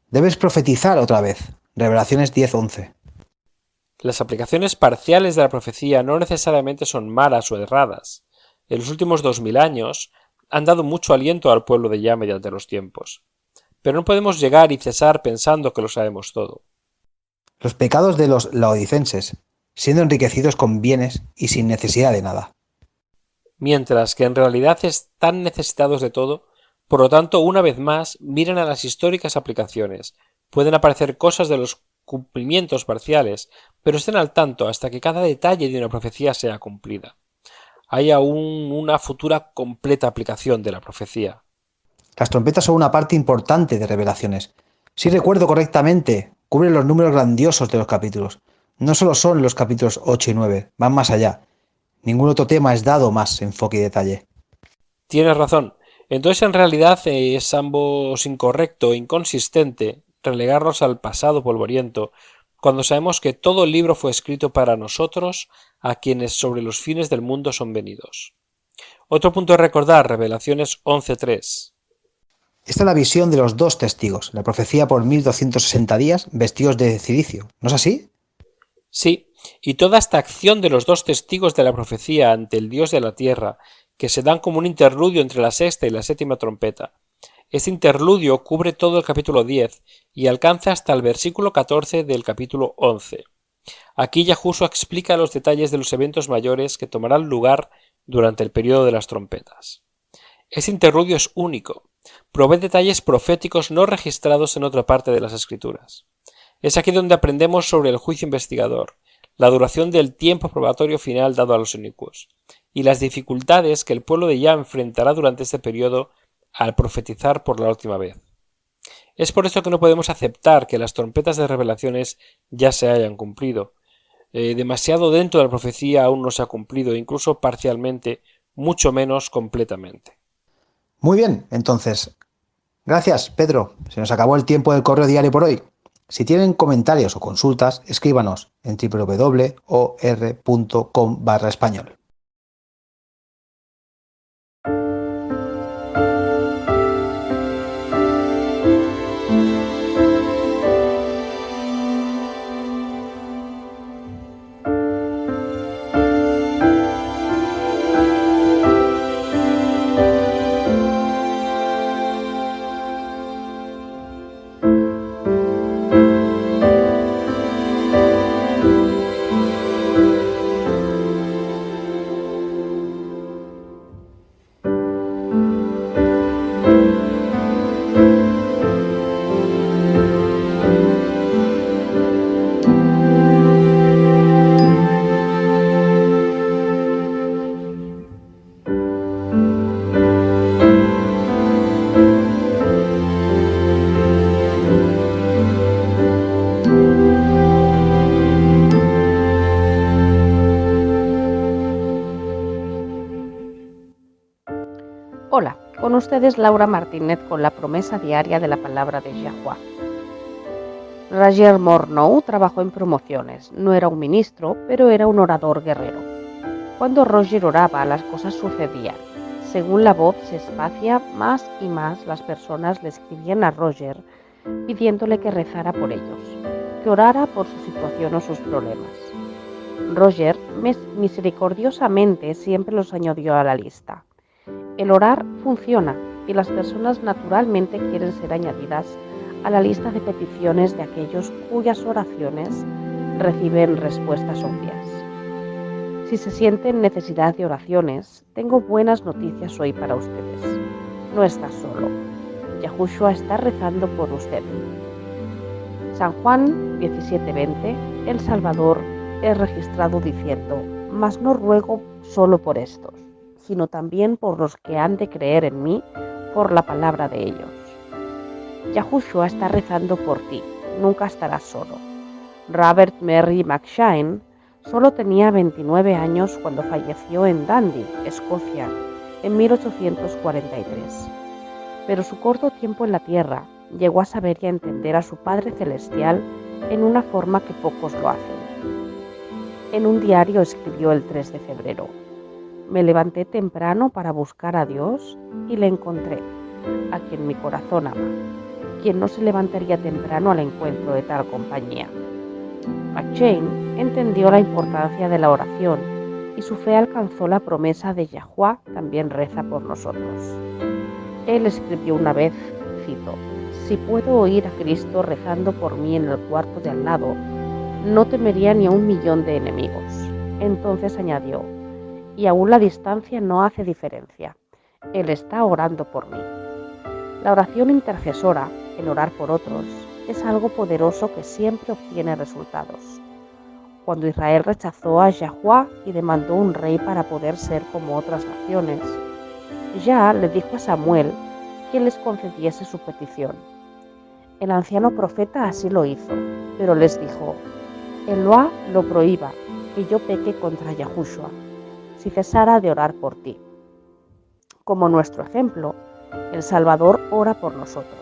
Debes profetizar otra vez. Revelaciones 10:11. Las aplicaciones parciales de la profecía no necesariamente son malas o erradas. En los últimos 2000 años han dado mucho aliento al pueblo de Yah mediante los tiempos. Pero no podemos llegar y cesar pensando que lo sabemos todo. Los pecados de los laodicenses, siendo enriquecidos con bienes y sin necesidad de nada. Mientras que en realidad están necesitados de todo, por lo tanto, una vez más, miren a las históricas aplicaciones. Pueden aparecer cosas de los cumplimientos parciales, pero estén al tanto hasta que cada detalle de una profecía sea cumplida. Hay aún una futura completa aplicación de la profecía. Las trompetas son una parte importante de Revelaciones. Si recuerdo correctamente, cubren los números grandiosos de los capítulos. No solo son los capítulos 8 y 9, van más allá. Ningún otro tema es dado más enfoque y detalle. Tienes razón. Entonces en realidad es ambos incorrecto e inconsistente relegarlos al pasado polvoriento, cuando sabemos que todo el libro fue escrito para nosotros, a quienes sobre los fines del mundo son venidos. Otro punto a recordar, Revelaciones 11:3. Esta es la visión de los dos testigos, la profecía por 1260 días vestidos de cilicio, ¿no es así? Sí, y toda esta acción de los dos testigos de la profecía ante el Dios de la tierra, que se dan como un interludio entre la sexta y la séptima trompeta. Este interludio cubre todo el capítulo 10 y alcanza hasta el versículo 14 del capítulo 11. Aquí Yahushua explica los detalles de los eventos mayores que tomarán lugar durante el periodo de las trompetas. Este interludio es único, provee detalles proféticos no registrados en otra parte de las Escrituras. Es aquí donde aprendemos sobre el juicio investigador, la duración del tiempo probatorio final dado a los inicuos, y las dificultades que el pueblo de Yah enfrentará durante este periodo al profetizar por la última vez. Es por esto que no podemos aceptar que las trompetas de revelaciones ya se hayan cumplido. Demasiado dentro de la profecía aún no se ha cumplido, incluso parcialmente, mucho menos completamente. Muy bien, entonces. Gracias, Pedro. Se nos acabó el tiempo del correo diario por hoy. Si tienen comentarios o consultas, escríbanos en www.or.com/español. Hola, con ustedes Laura Martínez con la promesa diaria de la palabra de Yahuwah. Roger Morneau trabajó en promociones, no era un ministro, pero era un orador guerrero. Cuando Roger oraba, las cosas sucedían. Según la voz se espacia, más y más las personas le escribían a Roger pidiéndole que rezara por ellos, que orara por su situación o sus problemas. Roger misericordiosamente siempre los añadió a la lista. El orar funciona y las personas naturalmente quieren ser añadidas a la lista de peticiones de aquellos cuyas oraciones reciben respuestas obvias. Si se sienten necesidad de oraciones, tengo buenas noticias hoy para ustedes. No está solo. Yahushua está rezando por usted. San Juan 17:20, el Salvador es registrado diciendo: mas no ruego solo por estos, sino también por los que han de creer en mí por la palabra de ellos. Yahushua está rezando por ti, nunca estarás solo. Robert Mary McShane solo tenía 29 años cuando falleció en Dundee, Escocia, en 1843. Pero su corto tiempo en la tierra llegó a saber y a entender a su Padre Celestial en una forma que pocos lo hacen. En un diario escribió el 3 de febrero: me levanté temprano para buscar a Dios y le encontré, a quien mi corazón ama. Quien no se levantaría temprano al encuentro de tal compañía. McShane entendió la importancia de la oración y su fe alcanzó la promesa de Yahuwah también reza por nosotros. Él escribió una vez, cito: si puedo oír a Cristo rezando por mí en el cuarto de al lado, no temería ni a 1.000.000 de enemigos. Entonces añadió: y aún la distancia no hace diferencia. Él está orando por mí. La oración intercesora, el orar por otros, es algo poderoso que siempre obtiene resultados. Cuando Israel rechazó a Yahuwah y demandó un rey para poder ser como otras naciones, Yah le dijo a Samuel que les concediese su petición. El anciano profeta así lo hizo, pero les dijo: Eloá lo prohíba, que yo peque contra Yahushua, si cesara de orar por ti. Como nuestro ejemplo, el Salvador ora por nosotros.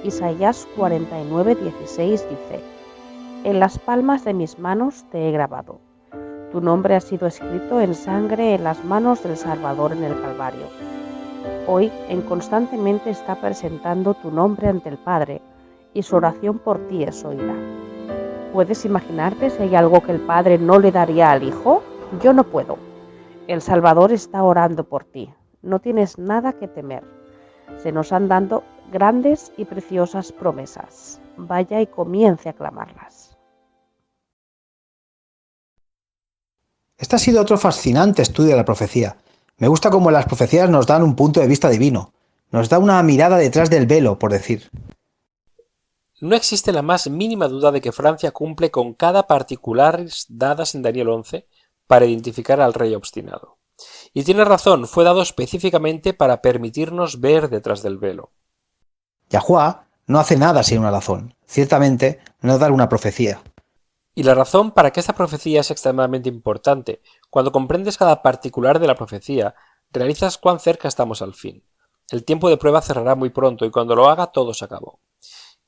Isaías 49:16 dice: en las palmas de mis manos te he grabado. Tu nombre ha sido escrito en sangre en las manos del Salvador en el Calvario. Hoy, en constantemente está presentando tu nombre ante el Padre, y su oración por ti es oída. ¿Puedes imaginarte si hay algo que el Padre no le daría al Hijo? Yo no puedo. El Salvador está orando por ti. No tienes nada que temer. Se nos han dado grandes y preciosas promesas. Vaya y comience a clamarlas. Este ha sido otro fascinante estudio de la profecía. Me gusta cómo las profecías nos dan un punto de vista divino. Nos da una mirada detrás del velo, por decir. No existe la más mínima duda de que Francia cumple con cada particular dadas en Daniel 11 para identificar al rey obstinado. Y tiene razón, fue dado específicamente para permitirnos ver detrás del velo. Yahuwah no hace nada sin una razón. Ciertamente, no dar una profecía. Y la razón para que esta profecía es extremadamente importante. Cuando comprendes cada particular de la profecía, realizas cuán cerca estamos al fin. El tiempo de prueba cerrará muy pronto y cuando lo haga todo se acabó.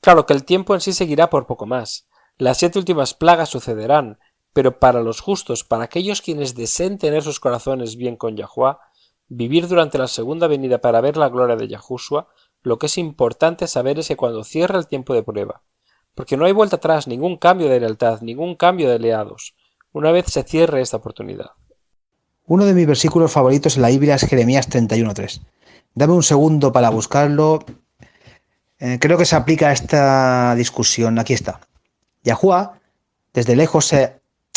Claro que el tiempo en sí seguirá por poco más. Las 7 últimas plagas sucederán, pero para los justos, para aquellos quienes deseen tener sus corazones bien con Yahuwah, vivir durante la segunda venida para ver la gloria de Yahushua, lo que es importante saber es que cuando cierre el tiempo de prueba, porque no hay vuelta atrás, ningún cambio de lealtad, ningún cambio de aliados, una vez se cierre esta oportunidad. Uno de mis versículos favoritos en la Biblia es Jeremías 31:3. Dame un segundo para buscarlo. Creo que se aplica a esta discusión. Aquí está. Yahuwah desde lejos se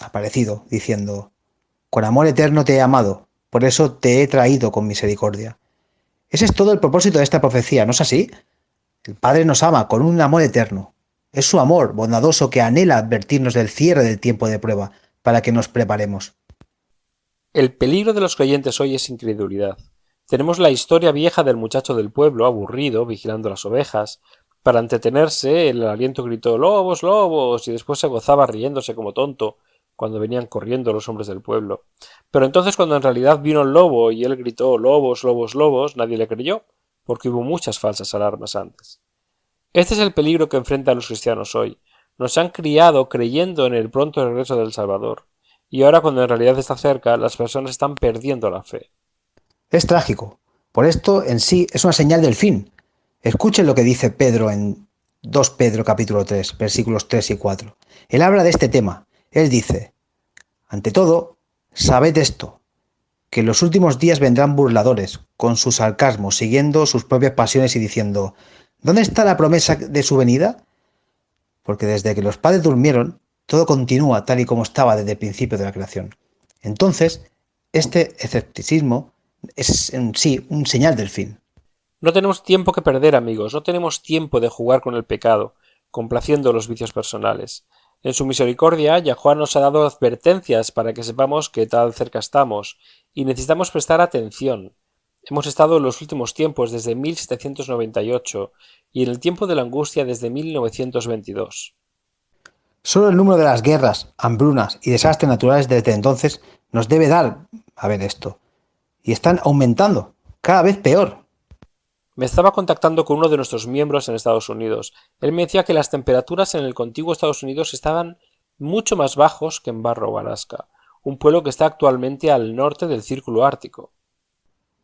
ha aparecido, diciendo: con amor eterno te he amado, por eso te he traído con misericordia. Ese es todo el propósito de esta profecía, ¿no es así? El Padre nos ama con un amor eterno. Es su amor bondadoso que anhela advertirnos del cierre del tiempo de prueba, para que nos preparemos. El peligro de los creyentes hoy es incredulidad. Tenemos la historia vieja del muchacho del pueblo, aburrido, vigilando las ovejas. Para entretenerse, el aliento gritó «¡Lobos, lobos!» y después se gozaba riéndose como tonto cuando venían corriendo los hombres del pueblo. Pero entonces, cuando en realidad vino el lobo y él gritó «¡Lobos, lobos, lobos!», nadie le creyó, porque hubo muchas falsas alarmas antes. Este es el peligro que enfrentan los cristianos hoy. Nos han criado creyendo en el pronto regreso del Salvador, y ahora cuando en realidad está cerca, las personas están perdiendo la fe. Es trágico. Por esto en sí es una señal del fin. Escuchen lo que dice Pedro en 2 Pedro capítulo 3, versículos 3 y 4. Él habla de este tema. Él dice: ante todo, sabed esto, que en los últimos días vendrán burladores, con sus sarcasmos, siguiendo sus propias pasiones y diciendo: ¿dónde está la promesa de su venida? Porque desde que los padres durmieron, todo continúa tal y como estaba desde el principio de la creación. Entonces, este escepticismo es en sí un señal del fin. No tenemos tiempo que perder, amigos, no tenemos tiempo de jugar con el pecado, complaciendo los vicios personales. En su misericordia, Yahuwah nos ha dado advertencias para que sepamos qué tal cerca estamos, y necesitamos prestar atención. Hemos estado en los últimos tiempos desde 1798 y en el tiempo de la angustia desde 1922. Solo el número de las guerras, hambrunas y desastres naturales desde entonces nos debe dar a ver esto. Y están aumentando, cada vez peor. Me estaba contactando con uno de nuestros miembros en Estados Unidos. Él me decía que las temperaturas en el contiguo Estados Unidos estaban mucho más bajos que en Barrow, Alaska, un pueblo que está actualmente al norte del Círculo Ártico.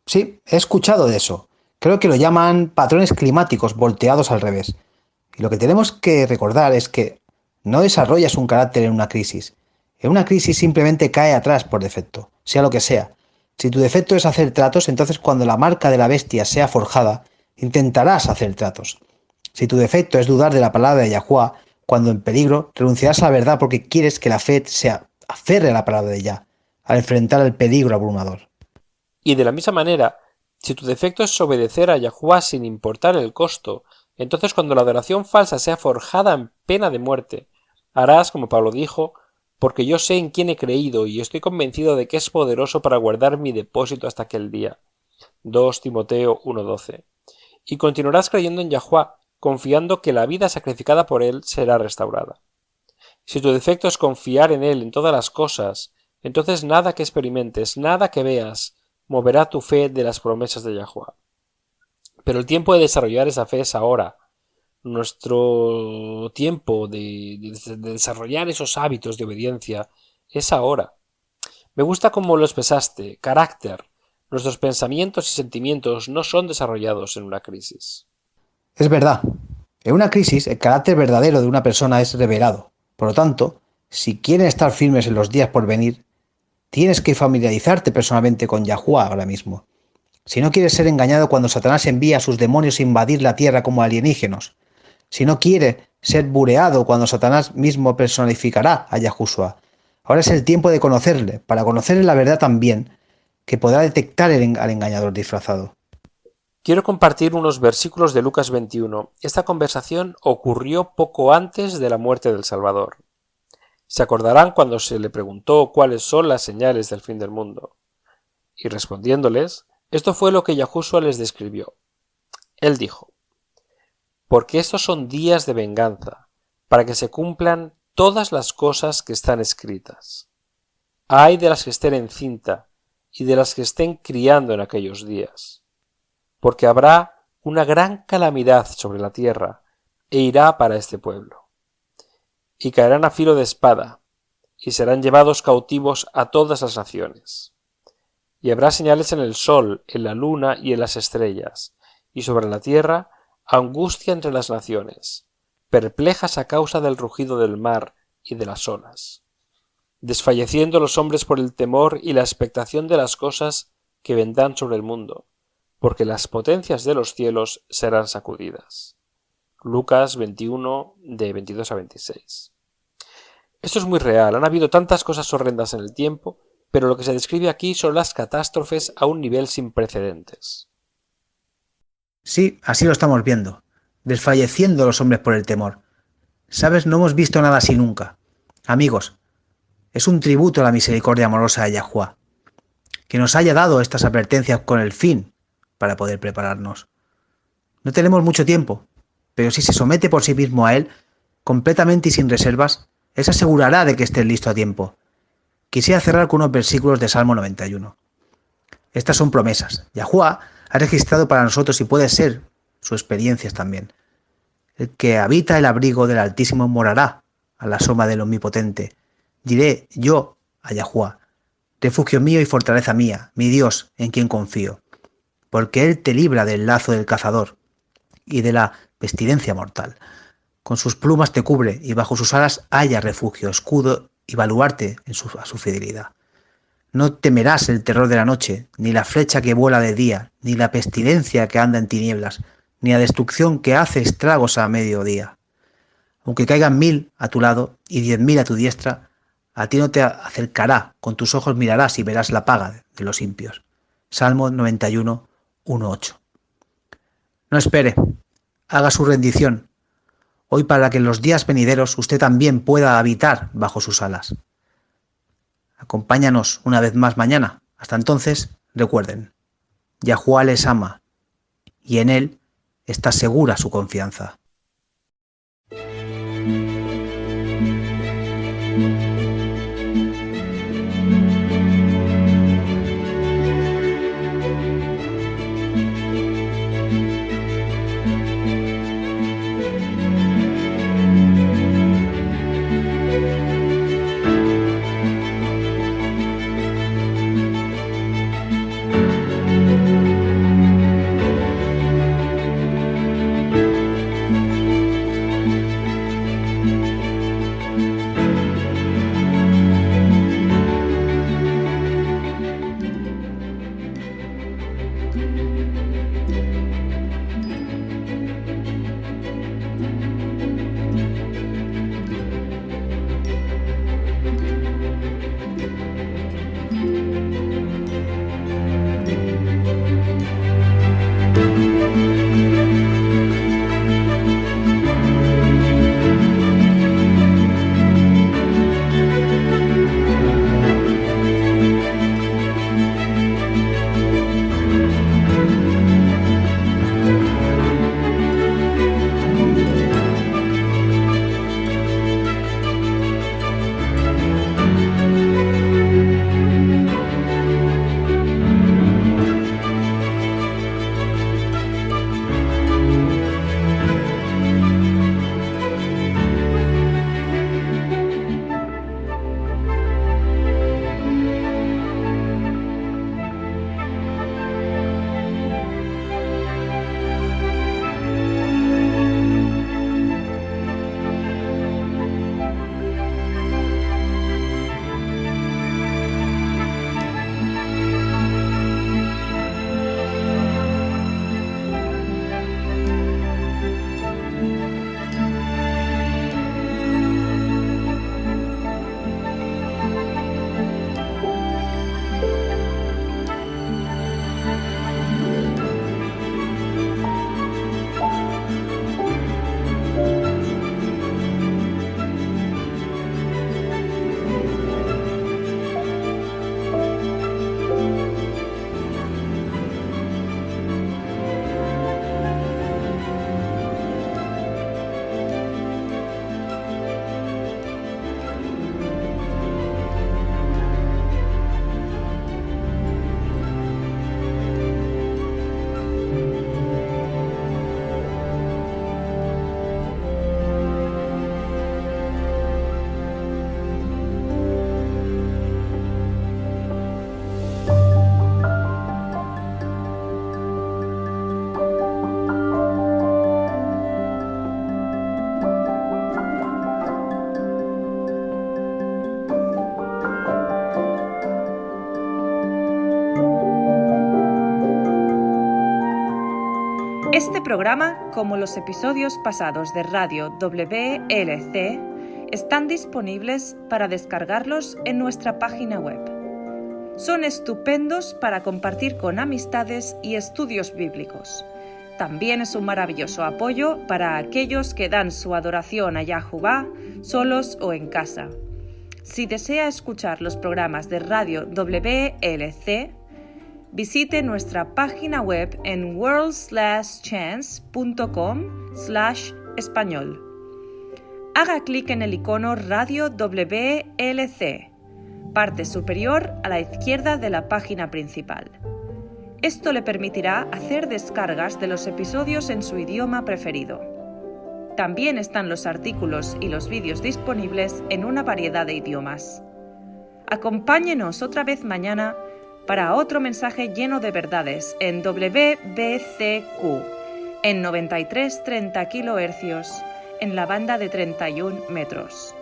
Sí, he escuchado de eso. Creo que lo llaman patrones climáticos volteados al revés. Y lo que tenemos que recordar es que no desarrollas un carácter en una crisis. En una crisis simplemente cae atrás por defecto, sea lo que sea. Si tu defecto es hacer tratos, entonces cuando la marca de la bestia sea forjada, intentarás hacer tratos. Si tu defecto es dudar de la palabra de Yahuwah, cuando en peligro, renunciarás a la verdad porque quieres que la fe se aferre a la palabra de Yah, al enfrentar el peligro abrumador. Y de la misma manera, si tu defecto es obedecer a Yahuwah sin importar el costo, entonces cuando la adoración falsa sea forjada en pena de muerte, harás como Pablo dijo, porque yo sé en quién he creído y estoy convencido de que es poderoso para guardar mi depósito hasta aquel día. 2 Timoteo 1:12. Y continuarás creyendo en Yahuwah, confiando que la vida sacrificada por él será restaurada. Si tu defecto es confiar en él en todas las cosas, entonces nada que experimentes, nada que veas, moverá tu fe de las promesas de Yahuwah. Pero el tiempo de desarrollar esa fe es ahora. Nuestro tiempo de desarrollar esos hábitos de obediencia es ahora. Me gusta cómo lo expresaste, carácter. Nuestros pensamientos y sentimientos no son desarrollados en una crisis. Es verdad. En una crisis, el carácter verdadero de una persona es revelado. Por lo tanto, si quieren estar firmes en los días por venir, tienes que familiarizarte personalmente con Yahuwah ahora mismo. Si no quieres ser engañado cuando Satanás envía a sus demonios a invadir la tierra como alienígenos, si no quiere ser bureado cuando Satanás mismo personificará a Yahushua, ahora es el tiempo de conocerle, para conocerle la verdad también, que podrá detectar al engañador disfrazado. Quiero compartir unos versículos de Lucas 21. Esta conversación ocurrió poco antes de la muerte del Salvador. Se acordarán cuando se le preguntó cuáles son las señales del fin del mundo. Y respondiéndoles, esto fue lo que Yahushua les describió. Él dijo, porque estos son días de venganza, para que se cumplan todas las cosas que están escritas. Ay de las que estén encinta y de las que estén criando en aquellos días, porque habrá una gran calamidad sobre la tierra, e irá para este pueblo. Y caerán a filo de espada, y serán llevados cautivos a todas las naciones. Y habrá señales en el sol, en la luna y en las estrellas, y sobre la tierra angustia entre las naciones, perplejas a causa del rugido del mar y de las olas, desfalleciendo los hombres por el temor y la expectación de las cosas que vendrán sobre el mundo, porque las potencias de los cielos serán sacudidas. Lucas 21, de 22 a 26. Esto es muy real, han habido tantas cosas horrendas en el tiempo, pero lo que se describe aquí son las catástrofes a un nivel sin precedentes. Sí, así lo estamos viendo, desfalleciendo los hombres por el temor. ¿Sabes? No hemos visto nada así nunca. Amigos, es un tributo a la misericordia amorosa de Yahuwah, que nos haya dado estas advertencias con el fin para poder prepararnos. No tenemos mucho tiempo, pero si se somete por sí mismo a él, completamente y sin reservas, él se asegurará de que esté listo a tiempo. Quisiera cerrar con unos versículos de Salmo 91. Estas son promesas. Yahuwah ha registrado para nosotros y puede ser sus experiencias también. El que habita el abrigo del Altísimo morará a la sombra del Omnipotente. Diré yo a Yahuwah, refugio mío y fortaleza mía, mi Dios en quien confío. Porque Él te libra del lazo del cazador y de la pestilencia mortal. Con sus plumas te cubre y bajo sus alas haya refugio, escudo y baluarte a su fidelidad. No temerás el terror de la noche, ni la flecha que vuela de día, ni la pestilencia que anda en tinieblas, ni la destrucción que hace estragos a mediodía. Aunque caigan 1000 a tu lado y 10.000 a tu diestra, A ti no te acercará, con tus ojos mirarás y verás la paga de los impios. Salmo 91, 1:8. No espere, haga su rendición, hoy para que en los días venideros usted también pueda habitar bajo sus alas. Acompáñanos una vez más mañana. Hasta entonces, recuerden, Yahuwá les ama y en él está segura su confianza. Este programa, como los episodios pasados de Radio WLC, están disponibles para descargarlos en nuestra página web. Son estupendos para compartir con amistades y estudios bíblicos. También es un maravilloso apoyo para aquellos que dan su adoración a Yahuwá solos o en casa. Si desea escuchar los programas de Radio WLC, visite nuestra página web en worldslastchance.com/español. Haga clic en el icono Radio WLC, parte superior a la izquierda de la página principal. Esto le permitirá hacer descargas de los episodios en su idioma preferido. También están los artículos y los vídeos disponibles en una variedad de idiomas. Acompáñenos otra vez mañana para otro mensaje lleno de verdades en WBCQ, en 9330 kHz, en la banda de 31 metros.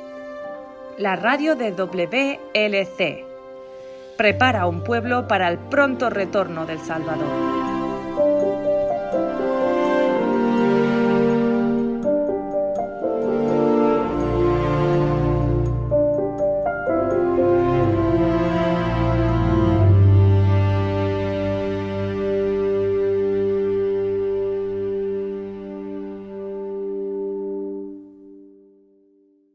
La radio de WLC prepara un pueblo para el pronto retorno del Salvador.